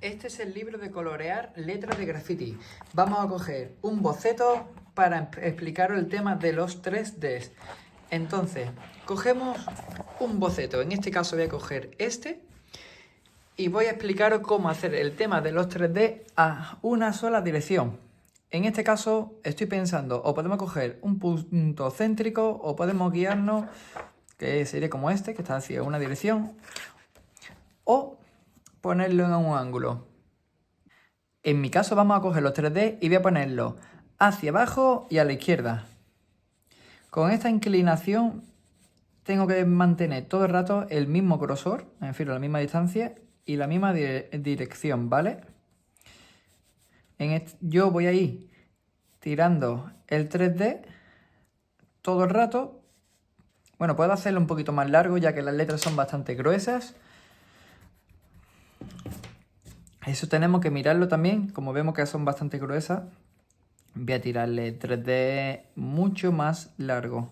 Este es el libro de colorear letras de graffiti. Vamos a coger un boceto para explicaros el tema de los 3Ds. Entonces, cogemos un boceto. En este caso voy a coger este y voy a explicaros cómo hacer el tema de los 3D a una sola dirección. En este caso estoy pensando, o podemos coger un punto céntrico o podemos guiarnos, que sería como este, que está hacia una dirección, o ponerlo en un ángulo. En mi caso vamos a coger los 3D y voy a ponerlo hacia abajo y a la izquierda. Con esta inclinación tengo que mantener todo el rato el mismo grosor, me refiero a la misma distancia y la misma dirección, ¿vale? Yo voy a ir tirando el 3D todo el rato. Bueno, puedo hacerlo un poquito más largo ya que las letras son bastante gruesas. Eso tenemos que mirarlo también, como vemos que son bastante gruesas. Voy a tirarle 3D mucho más largo.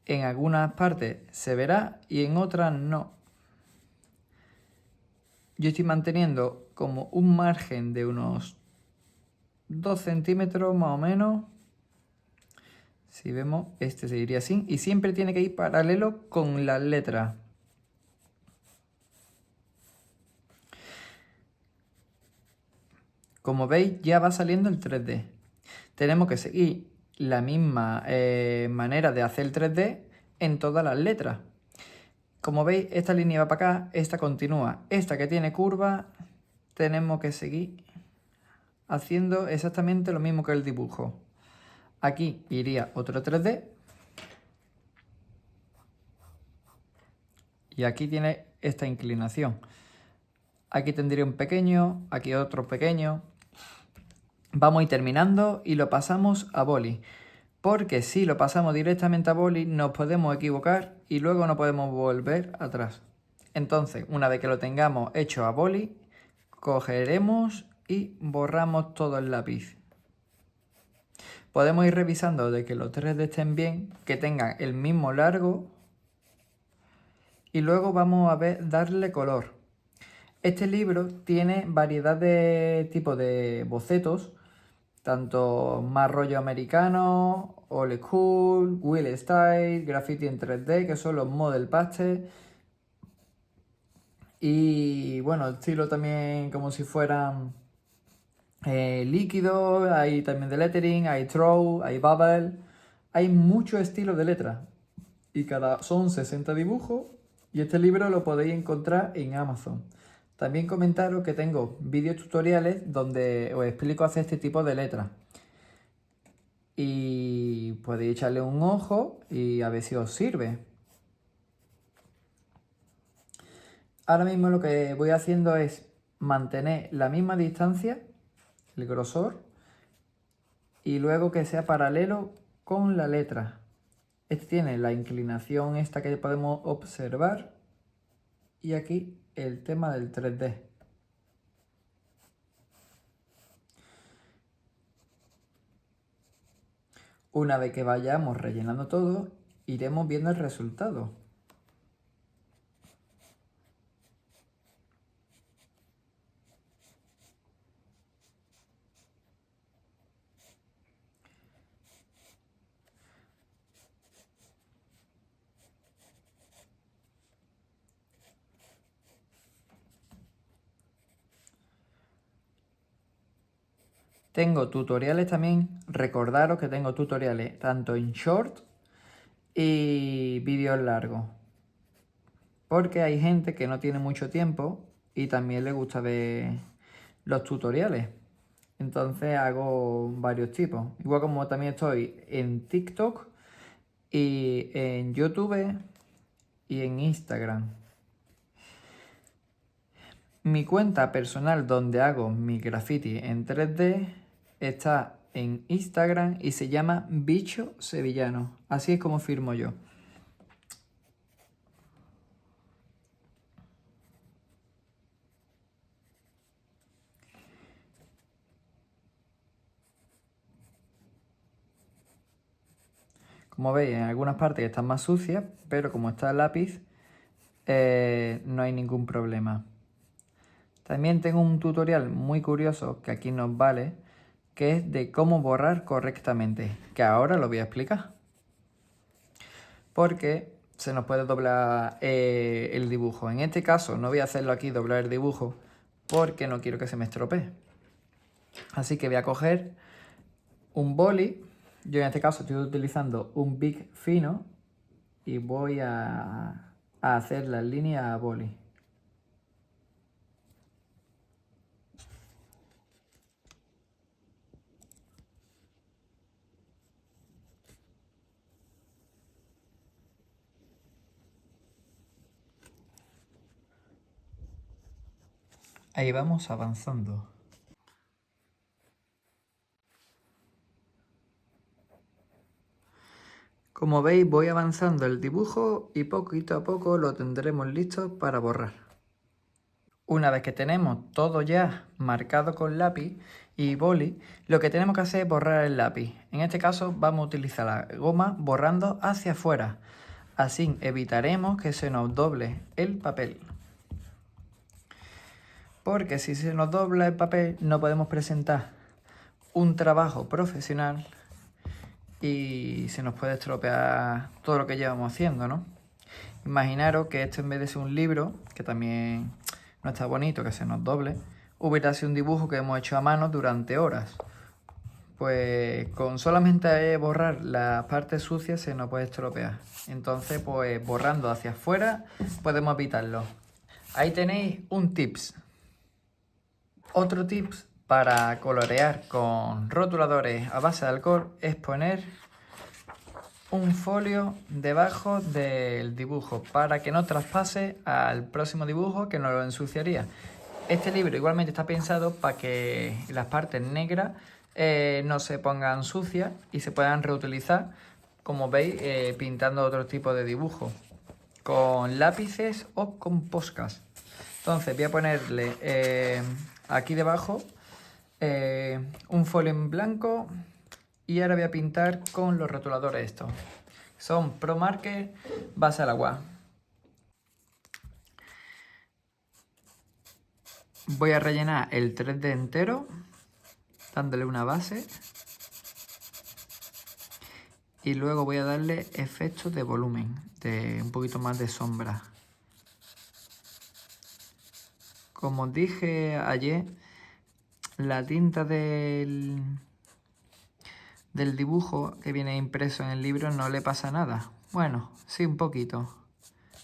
En algunas partes se verá y en otras no. Yo estoy manteniendo como un margen de unos 2 centímetros más o menos. Si vemos, este se iría así. Y siempre tiene que ir paralelo con las letras. Como veis, ya va saliendo el 3D. Tenemos que seguir la misma manera de hacer el 3D en todas las letras. Como veis, esta línea va para acá, esta continúa. Esta que tiene curva, tenemos que seguir haciendo exactamente lo mismo que el dibujo. Aquí iría otro 3D. Y aquí tiene esta inclinación. Aquí tendría un pequeño, aquí otro pequeño. Vamos a ir terminando y lo pasamos a boli. Porque si lo pasamos directamente a boli nos podemos equivocar y luego no podemos volver atrás. Entonces, una vez que lo tengamos hecho a boli, cogeremos y borramos todo el lápiz. Podemos ir revisando de que los 3D estén bien, que tengan el mismo largo y luego vamos a darle color. Este libro tiene variedad de tipos de bocetos, tanto más rollo americano, old school, will style, graffiti en 3D, que son los model pastel. Y bueno, estilo también como si fueran líquidos, hay también de lettering, hay throw, hay bubble. Hay muchos estilos de letra. Y son 60 dibujos. Y este libro lo podéis encontrar en Amazon. También comentaros que tengo vídeos tutoriales donde os explico hacer este tipo de letras. Y podéis echarle un ojo y a ver si os sirve. Ahora mismo lo que voy haciendo es mantener la misma distancia, el grosor, y luego que sea paralelo con la letra. Este tiene la inclinación esta que podemos observar y aquí el tema del 3D. Una vez que vayamos rellenando todo, iremos viendo el resultado. Tengo tutoriales también, recordaros que tengo tutoriales tanto en short y vídeos largos. Porque hay gente que no tiene mucho tiempo y también le gusta ver los tutoriales. Entonces hago varios tipos. Igual como también estoy en TikTok y en YouTube y en Instagram. Mi cuenta personal donde hago mi graffiti en 3D está en Instagram y se llama Bicho Sevillano. Así es como firmo yo. Como veis, en algunas partes están más sucias, pero como está el lápiz, no hay ningún problema. También tengo un tutorial muy curioso que aquí nos vale, que es de cómo borrar correctamente, que ahora lo voy a explicar. Porque se nos puede doblar el dibujo. En este caso no voy a hacerlo aquí, doblar el dibujo, porque no quiero que se me estropee. Así que voy a coger un boli. Yo en este caso estoy utilizando un Bic fino y voy a hacer las líneas a boli. Ahí vamos avanzando. Como veis voy avanzando el dibujo y poquito a poco lo tendremos listo para borrar. Una vez que tenemos todo ya marcado con lápiz y boli, lo que tenemos que hacer es borrar el lápiz. En este caso vamos a utilizar la goma borrando hacia afuera. Así evitaremos que se nos doble el papel. Porque si se nos dobla el papel no podemos presentar un trabajo profesional y se nos puede estropear todo lo que llevamos haciendo, ¿no? Imaginaros que esto en vez de ser un libro, que también no está bonito que se nos doble, hubiera sido un dibujo que hemos hecho a mano durante horas. Pues con solamente borrar las partes sucias se nos puede estropear. Entonces, pues borrando hacia afuera podemos evitarlo. Ahí tenéis un tips. Otro tips para colorear con rotuladores a base de alcohol es poner un folio debajo del dibujo para que no traspase al próximo dibujo que nos lo ensuciaría. Este libro igualmente está pensado para que las partes negras no se pongan sucias y se puedan reutilizar, como veis, pintando otro tipo de dibujo con lápices o con poscas. Entonces voy a ponerle aquí debajo un folio en blanco y ahora voy a pintar con los rotuladores estos. Son Pro Marker base al agua. Voy a rellenar el 3D entero, dándole una base. Y luego voy a darle efectos de volumen, de un poquito más de sombra. Como os dije ayer, la tinta del dibujo que viene impreso en el libro no le pasa nada. Bueno, sí, un poquito.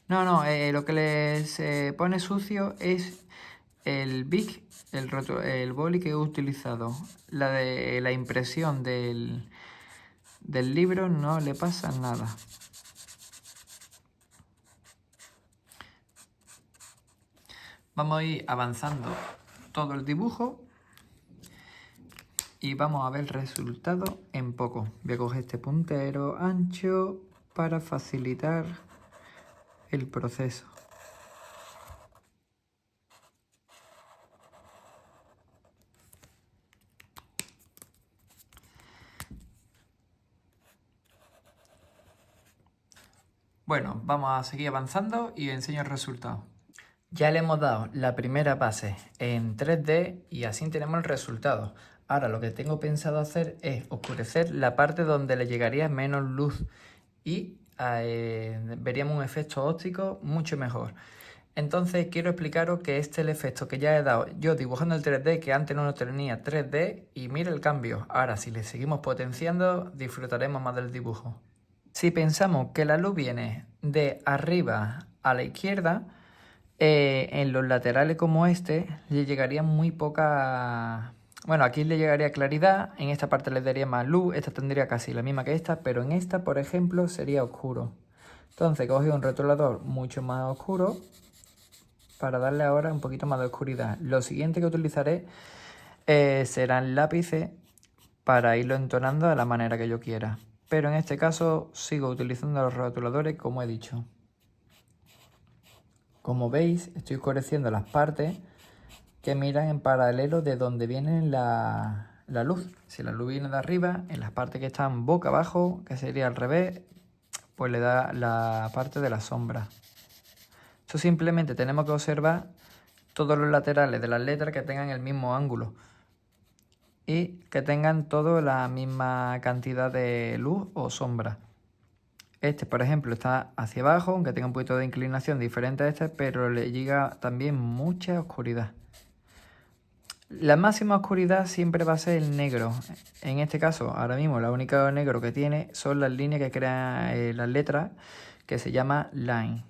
No, lo que les pone sucio es el Bic, el boli que he utilizado. La de la impresión del libro no le pasa nada. Vamos a ir avanzando todo el dibujo y vamos a ver el resultado en poco. Voy a coger este puntero ancho para facilitar el proceso. Bueno, vamos a seguir avanzando y os enseño el resultado. Ya le hemos dado la primera base en 3D y así tenemos el resultado. Ahora lo que tengo pensado hacer es oscurecer la parte donde le llegaría menos luz y veríamos un efecto óptico mucho mejor. Entonces quiero explicaros que este es el efecto que ya he dado yo dibujando el 3D, que antes no lo tenía 3D, y mira el cambio. Ahora si le seguimos potenciando disfrutaremos más del dibujo. Si pensamos que la luz viene de arriba a la izquierda, en los laterales como este le llegaría muy poca... Bueno, aquí le llegaría claridad, en esta parte le daría más luz, esta tendría casi la misma que esta, pero en esta, por ejemplo, sería oscuro. Entonces cogí un rotulador mucho más oscuro para darle ahora un poquito más de oscuridad. Lo siguiente que utilizaré serán lápices para irlo entonando de la manera que yo quiera. Pero en este caso sigo utilizando los rotuladores como he dicho. Como veis, estoy oscureciendo las partes que miran en paralelo de donde viene la luz. Si la luz viene de arriba, en las partes que están boca abajo, que sería al revés, pues le da la parte de la sombra. Esto simplemente tenemos que observar todos los laterales de las letras que tengan el mismo ángulo y que tengan toda la misma cantidad de luz o sombra. Este, por ejemplo, está hacia abajo, aunque tenga un poquito de inclinación diferente a este, pero le llega también mucha oscuridad. La máxima oscuridad siempre va a ser el negro. En este caso, ahora mismo, la única negro que tiene son las líneas que crean las letras, que se llama line.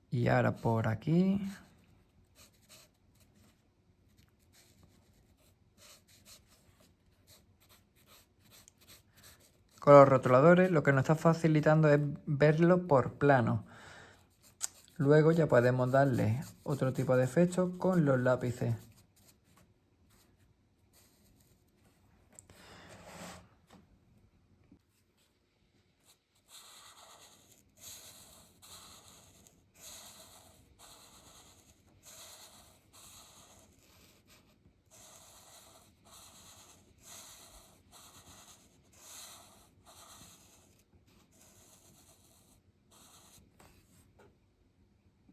Y ahora por aquí. Con los rotuladores lo que nos está facilitando es verlo por plano. Luego ya podemos darle otro tipo de efecto con los lápices.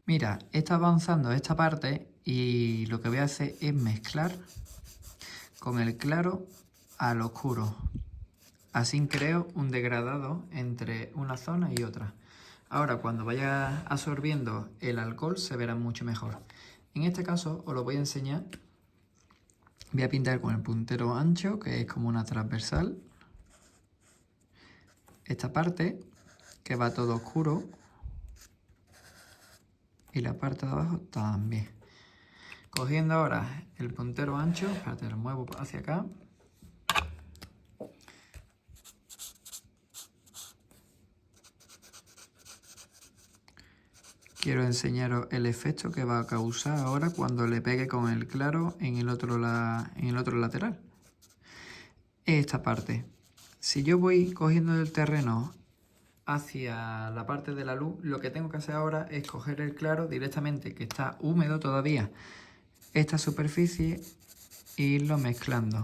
Mira, está avanzando esta parte y lo que voy a hacer es mezclar con el claro al oscuro. Así creo un degradado entre una zona y otra. Ahora, cuando vaya absorbiendo el alcohol, se verá mucho mejor. En este caso, os lo voy a enseñar. Voy a pintar con el puntero ancho, que es como una transversal. Esta parte, que va todo oscuro. Y la parte de abajo también. Cogiendo ahora el puntero ancho, espérate, lo muevo hacia acá. Quiero enseñaros el efecto que va a causar ahora cuando le pegue con el claro en el otro lateral. Esta parte. Si yo voy cogiendo el terreno hacia la parte de la luz, lo que tengo que hacer ahora es coger el claro directamente, que está húmedo todavía, esta superficie, e irlo mezclando.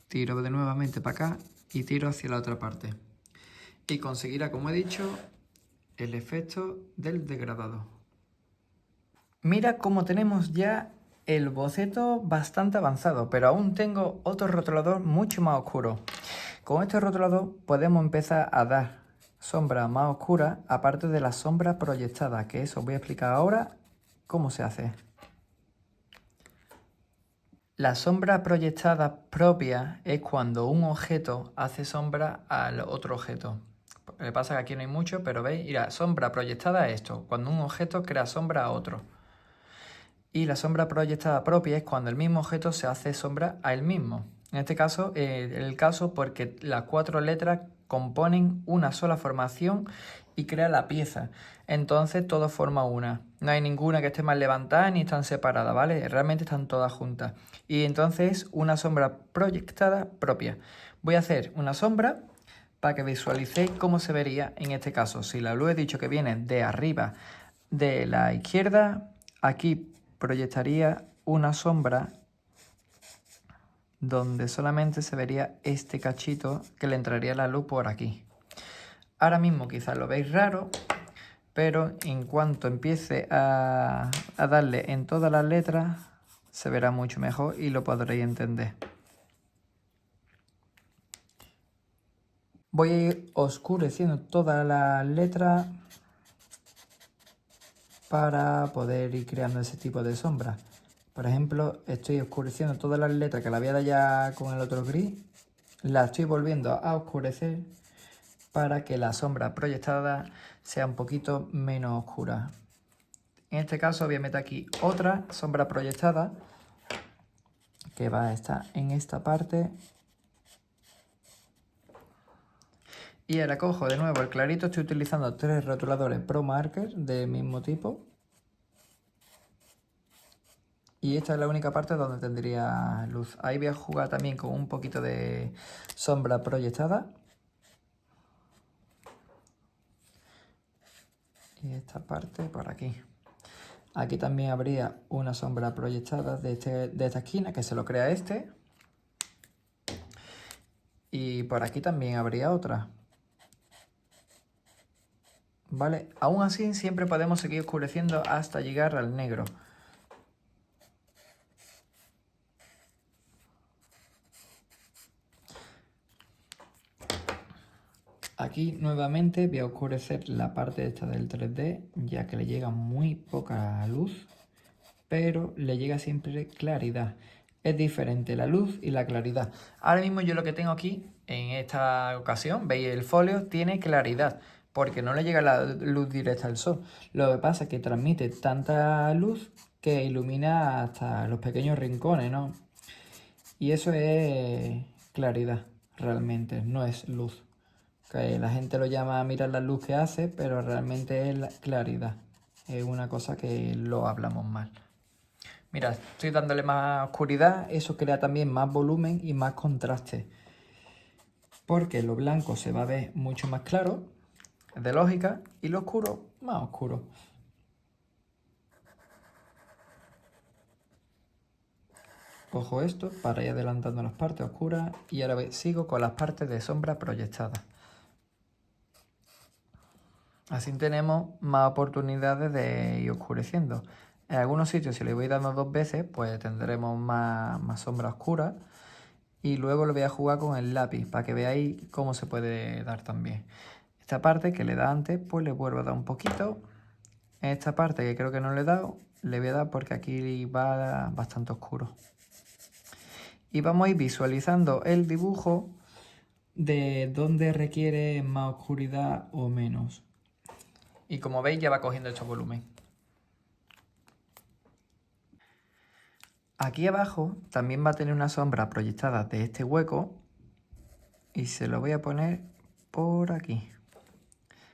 Tiro de nuevamente para acá y tiro hacia la otra parte. Y conseguirá, como he dicho, el efecto del degradado. Mira cómo tenemos ya el boceto bastante avanzado, pero aún tengo otro rotulador mucho más oscuro. Con este rotulador podemos empezar a dar sombra más oscura, aparte de la sombra proyectada, que eso os voy a explicar ahora cómo se hace. La sombra proyectada propia es cuando un objeto hace sombra al otro objeto. Lo que pasa es que aquí no hay mucho, pero veis, y la sombra proyectada es esto, cuando un objeto crea sombra a otro. Y la sombra proyectada propia es cuando el mismo objeto se hace sombra a él mismo. En este caso, el caso porque las 4 letras componen una sola formación y crea la pieza. Entonces todo forma una. No hay ninguna que esté más levantada ni están separadas, ¿vale? Realmente están todas juntas. Y entonces una sombra proyectada propia. Voy a hacer una sombra para que visualicéis cómo se vería en este caso. Si la luz he dicho que viene de arriba de la izquierda, aquí proyectaría una sombra donde solamente se vería este cachito que le entraría la luz por aquí. Ahora mismo quizás lo veis raro, pero en cuanto empiece a darle en todas las letras, se verá mucho mejor y lo podréis entender. Voy a ir oscureciendo todas las letras para poder ir creando ese tipo de sombra. Por ejemplo, estoy oscureciendo todas las letras que la había dado ya con el otro gris, las estoy volviendo a oscurecer para que la sombra proyectada sea un poquito menos oscura. En este caso voy a meter aquí otra sombra proyectada que va a estar en esta parte. Y ahora cojo de nuevo el clarito, estoy utilizando 3 rotuladores Pro Marker del mismo tipo. Y esta es la única parte donde tendría luz. Ahí voy a jugar también con un poquito de sombra proyectada. Y esta parte por aquí. Aquí también habría una sombra proyectada de esta esquina, que se lo crea este. Y por aquí también habría otra. ¿Vale? Aún así siempre podemos seguir oscureciendo hasta llegar al negro. Aquí nuevamente voy a oscurecer la parte esta del 3D, ya que le llega muy poca luz, pero le llega siempre claridad. Es diferente la luz y la claridad. Ahora mismo yo lo que tengo aquí, en esta ocasión, veis el folio, tiene claridad, porque no le llega la luz directa al sol. Lo que pasa es que transmite tanta luz que ilumina hasta los pequeños rincones, ¿no? Y eso es claridad, realmente, no es luz. Que la gente lo llama mirar la luz que hace, pero realmente es la claridad. Es una cosa que lo hablamos mal. Mira, estoy dándole más oscuridad, eso crea también más volumen y más contraste. Porque lo blanco se va a ver mucho más claro, es de lógica, y lo oscuro más oscuro. Cojo esto para ir adelantando las partes oscuras y ahora sigo con las partes de sombra proyectadas. Así tenemos más oportunidades de ir oscureciendo. En algunos sitios, si le voy dando 2 veces, pues tendremos más sombra oscura. Y luego lo voy a jugar con el lápiz para que veáis cómo se puede dar también. Esta parte que le da antes, pues le vuelvo a dar un poquito. En esta parte que creo que no le he dado, le voy a dar porque aquí va bastante oscuro. Y vamos a ir visualizando el dibujo de dónde requiere más oscuridad o menos. Y como veis ya va cogiendo este volumen. Aquí abajo también va a tener una sombra proyectada de este hueco y se lo voy a poner por aquí.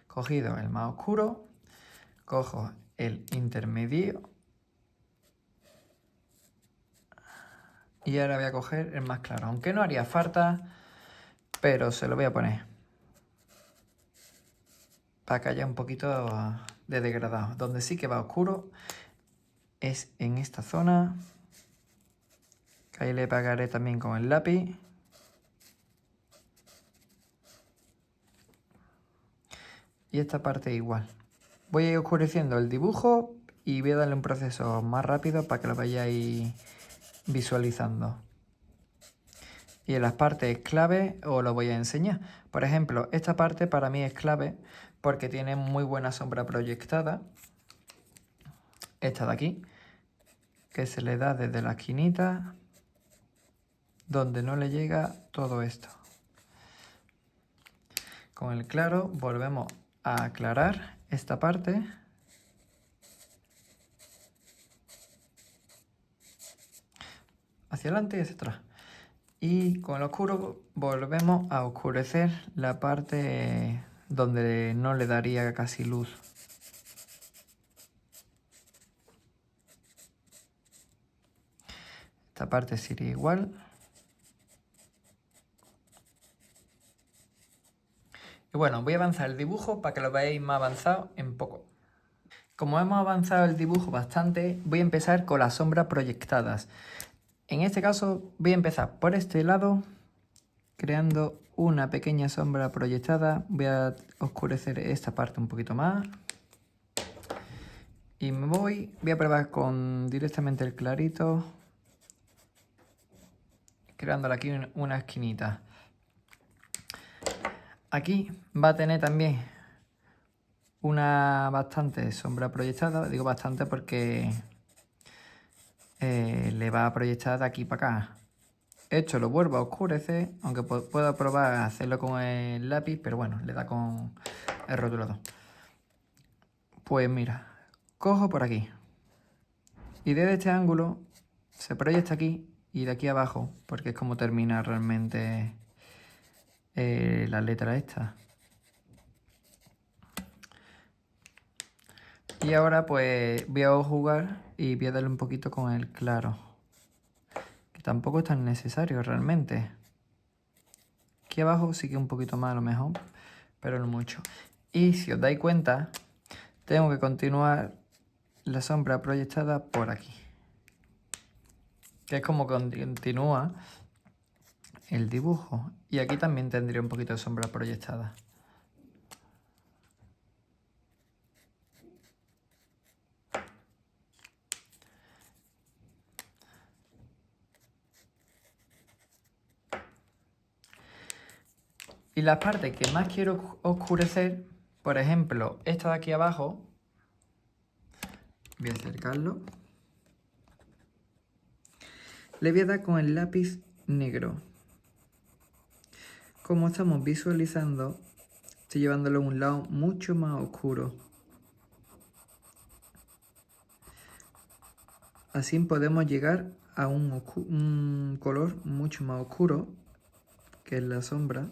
Cogido el más oscuro, cojo el intermedio y ahora voy a coger el más claro. Aunque no haría falta, pero se lo voy a poner para que haya un poquito de degradado. Donde sí que va oscuro es en esta zona, que ahí le pegaré también con el lápiz. Y esta parte igual. Voy a ir oscureciendo el dibujo y voy a darle un proceso más rápido para que lo vayáis visualizando. Y en las partes clave os lo voy a enseñar. Por ejemplo, esta parte para mí es clave porque tiene muy buena sombra proyectada. Esta de aquí, que se le da desde la esquinita, donde no le llega todo esto. Con el claro volvemos a aclarar esta parte. Hacia adelante y hacia atrás. Y con el oscuro volvemos a oscurecer la parte donde no le daría casi luz. Esta parte sería igual. Y bueno, voy a avanzar el dibujo para que lo veáis más avanzado en poco. Como hemos avanzado el dibujo bastante, voy a empezar con las sombras proyectadas. En este caso voy a empezar por este lado, creando una pequeña sombra proyectada. Voy a oscurecer esta parte un poquito más. Y voy a probar con directamente el clarito, creándole aquí una esquinita. Aquí va a tener también una bastante sombra proyectada. Digo bastante porque le va a proyectar de aquí para acá. Esto lo vuelvo a oscurecer, aunque puedo probar a hacerlo con el lápiz, pero bueno, le da con el rotulador. Pues mira, cojo por aquí y desde este ángulo se proyecta aquí y de aquí abajo, porque es como termina realmente la letra esta. Y ahora pues voy a jugar y voy a darle un poquito con el claro, que tampoco es tan necesario realmente. Aquí abajo sí que un poquito más a lo mejor, pero no mucho. Y si os dais cuenta, tengo que continuar la sombra proyectada por aquí, que es como continúa el dibujo. Y aquí también tendría un poquito de sombra proyectada. Y las partes que más quiero oscurecer, por ejemplo, esta de aquí abajo, voy a acercarlo. Le voy a dar con el lápiz negro. Como estamos visualizando, estoy llevándolo a un lado mucho más oscuro. Así podemos llegar a un color mucho más oscuro, que es la sombra.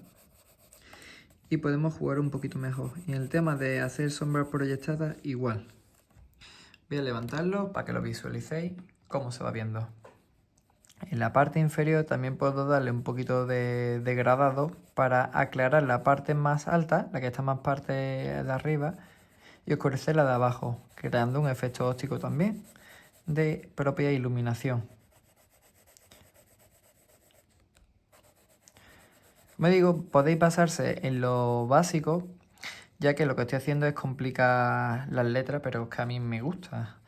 Y podemos jugar un poquito mejor. Y en el tema de hacer sombras proyectadas, igual. Voy a levantarlo para que lo visualicéis cómo se va viendo. En la parte inferior también puedo darle un poquito de degradado para aclarar la parte más alta, la que está más parte de arriba, y oscurecer la de abajo, creando un efecto óptico también de propia iluminación. Como digo, podéis basarse en lo básico, ya que lo que estoy haciendo es complicar las letras, pero es que a mí me gusta.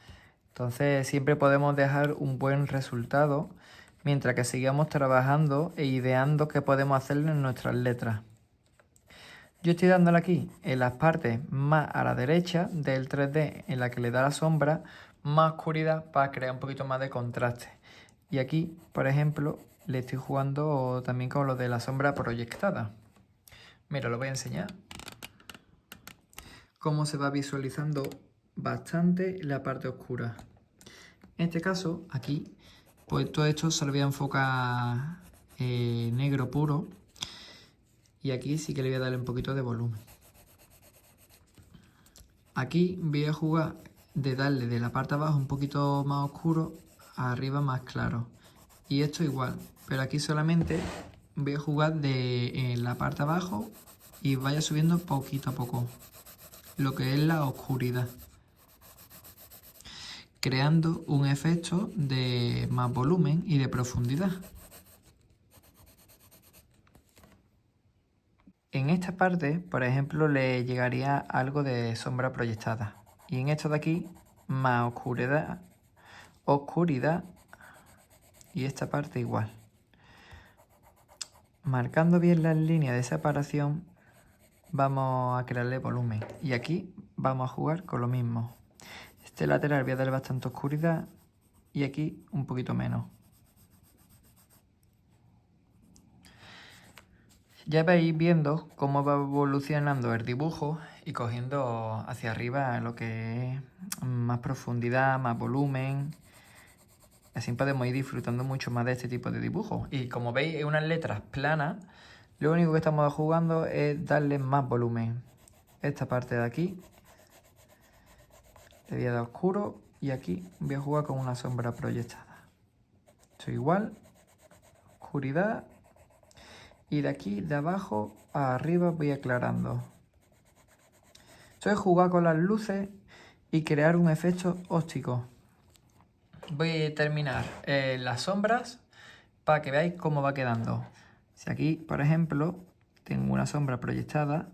Entonces siempre podemos dejar un buen resultado mientras que sigamos trabajando e ideando qué podemos hacerle en nuestras letras. Yo estoy dándole aquí en las partes más a la derecha del 3D, en la que le da la sombra, más oscuridad para crear un poquito más de contraste. Y aquí, por ejemplo, le estoy jugando también con lo de la sombra proyectada. Mira, lo voy a enseñar. Cómo se va visualizando bastante la parte oscura. En este caso, aquí, pues todo esto se lo voy a enfocar negro puro. Y aquí sí que le voy a darle un poquito de volumen. Aquí voy a jugar de darle de la parte de abajo un poquito más oscuro a arriba más claro. Y esto igual, pero aquí solamente voy a jugar de la parte de abajo y vaya subiendo poquito a poco lo que es la oscuridad, creando un efecto de más volumen y de profundidad. En esta parte, por ejemplo, le llegaría algo de sombra proyectada. Y en esto de aquí, más oscuridad, y esta parte igual. Marcando bien las líneas de separación, vamos a crearle volumen. Y aquí vamos a jugar con lo mismo. Este lateral voy a darle bastante oscuridad y aquí un poquito menos. Ya vais viendo cómo va evolucionando el dibujo y cogiendo hacia arriba lo que es más profundidad, más volumen. Así podemos ir disfrutando mucho más de este tipo de dibujos. Y como veis, es unas letras planas. Lo único que estamos jugando es darle más volumen. Esta parte de aquí le voy a dar oscuro y aquí voy a jugar con una sombra proyectada. Esto igual, oscuridad. Y de aquí, de abajo a arriba, voy aclarando. Esto es jugar con las luces y crear un efecto óptico. Voy a terminar las sombras para que veáis cómo va quedando. Si aquí, por ejemplo, tengo una sombra proyectada,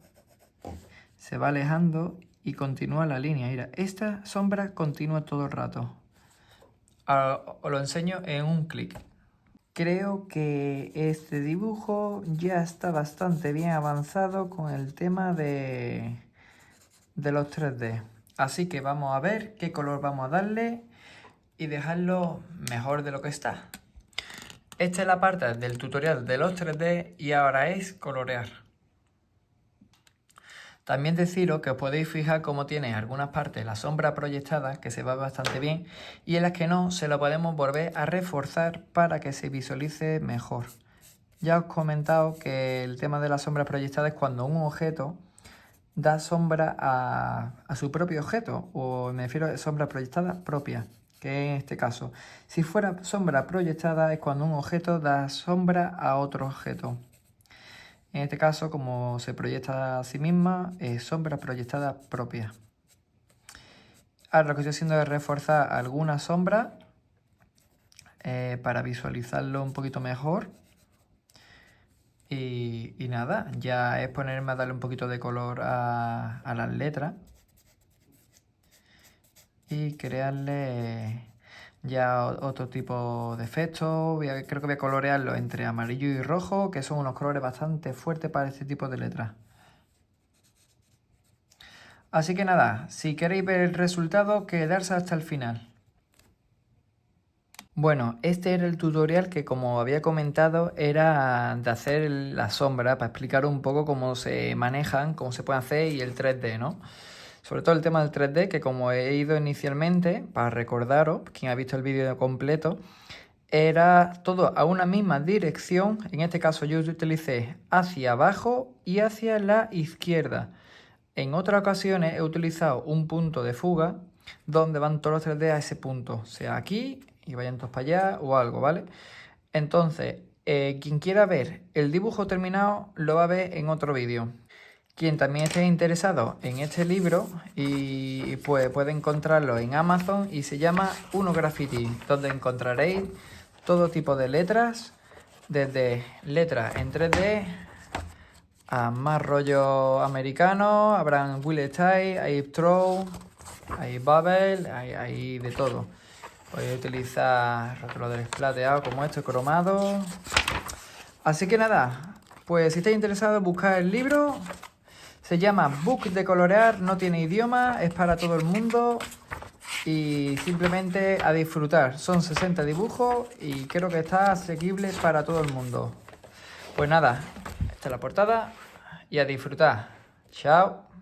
se va alejando y continúa la línea. Mira, esta sombra continúa todo el rato. Ahora os lo enseño en un clic. Creo que este dibujo ya está bastante bien avanzado con el tema de los 3D. Así que vamos a ver qué color vamos a darle y dejarlo mejor de lo que está. Esta es la parte del tutorial de los 3D y ahora es colorear. También deciros que os podéis fijar cómo tiene algunas partes la sombra proyectada, que se va bastante bien, y en las que no, se lo podemos volver a reforzar para que se visualice mejor. Ya os he comentado que el tema de la sombra proyectada es cuando un objeto da sombra a su propio objeto, o me refiero a sombra proyectada propia, que en este caso. Si fuera sombra proyectada es cuando un objeto da sombra a otro objeto. En este caso, como se proyecta a sí misma, es sombra proyectada propia. Ahora lo que estoy haciendo es reforzar alguna sombra para visualizarlo un poquito mejor. Y nada, ya es ponerme a darle un poquito de color a las letras y crearle ya otro tipo de efectos. Creo que voy a colorearlo entre amarillo y rojo, que son unos colores bastante fuertes para este tipo de letras. Así que nada, si queréis ver el resultado, quedarse hasta el final. Bueno, este era el tutorial que, como había comentado, era de hacer la sombra, para explicar un poco cómo se manejan, cómo se puede hacer y el 3D, ¿no? Sobre todo el tema del 3D, que como he ido inicialmente, para recordaros, quien ha visto el vídeo completo, era todo a una misma dirección. En este caso yo utilicé hacia abajo y hacia la izquierda. En otras ocasiones he utilizado un punto de fuga donde van todos los 3D a ese punto, sea aquí y vayan todos para allá o algo, ¿vale? Entonces, quien quiera ver el dibujo terminado lo va a ver en otro vídeo. Quien también esté interesado en este libro y pues puede encontrarlo en Amazon y se llama Uno Graffiti, donde encontraréis todo tipo de letras, desde letras en 3D a más rollo americano. Habrán Will Style, hay Throw, hay Bubble, hay de todo. Podéis utilizar rotuladores plateados como este, cromado. Así que nada, pues si estáis interesados, buscad el libro. Se llama Book de colorear, no tiene idioma, es para todo el mundo y simplemente a disfrutar. Son 60 dibujos y creo que está asequible para todo el mundo. Pues nada, esta es la portada y a disfrutar. Chao.